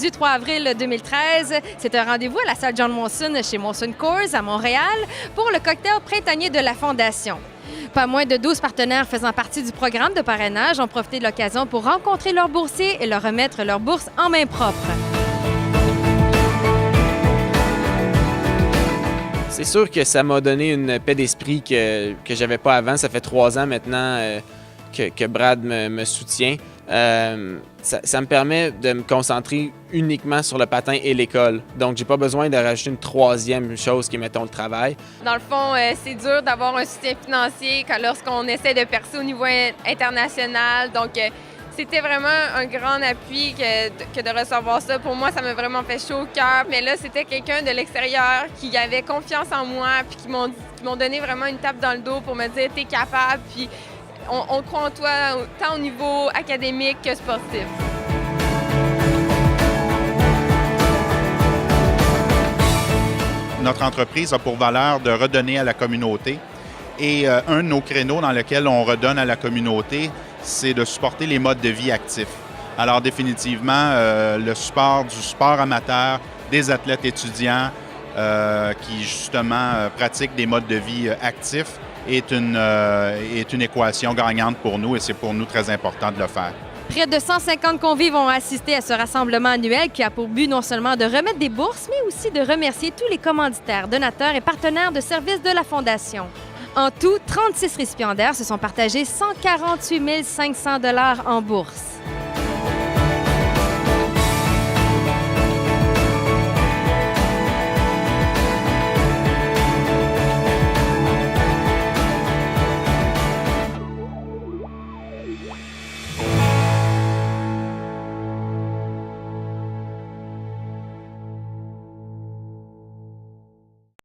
aujourd'hui, 3 avril 2013. C'est un rendez-vous à la salle John Molson chez Molson Coors à Montréal pour le cocktail printanier de la Fondation. Pas moins de 12 partenaires faisant partie du programme de parrainage ont profité de l'occasion pour rencontrer leurs boursiers et leur remettre leur bourse en main propre. C'est sûr que ça m'a donné une paix d'esprit que j'avais pas avant. Ça fait 3 ans maintenant que Brad me soutient. Ça me permet de me concentrer uniquement sur le patin et l'école. Donc, j'ai pas besoin de rajouter une 3e chose qui est, mettons, le travail. Dans le fond, c'est dur d'avoir un soutien financier lorsqu'on essaie de percer au niveau international. Donc, c'était vraiment un grand appui que de recevoir ça. Pour moi, ça m'a vraiment fait chaud au cœur. Mais là, c'était quelqu'un de l'extérieur qui avait confiance en moi puis qui m'ont donné vraiment une tape dans le dos pour me dire « t'es capable ». Puis on croit en toi, tant au niveau académique que sportif. Notre entreprise a pour valeur de redonner à la communauté. Et un de nos créneaux dans lequel on redonne à la communauté, c'est de supporter les modes de vie actifs. Alors définitivement, le support du sport amateur, des athlètes étudiants qui justement pratiquent des modes de vie actifs est une équation gagnante pour nous et c'est pour nous très important de le faire. Près de 150 convives ont assisté à ce rassemblement annuel qui a pour but non seulement de remettre des bourses, mais aussi de remercier tous les commanditaires, donateurs et partenaires de services de la Fondation. En tout, 36 récipiendaires se sont partagés 148 500 $ en bourse.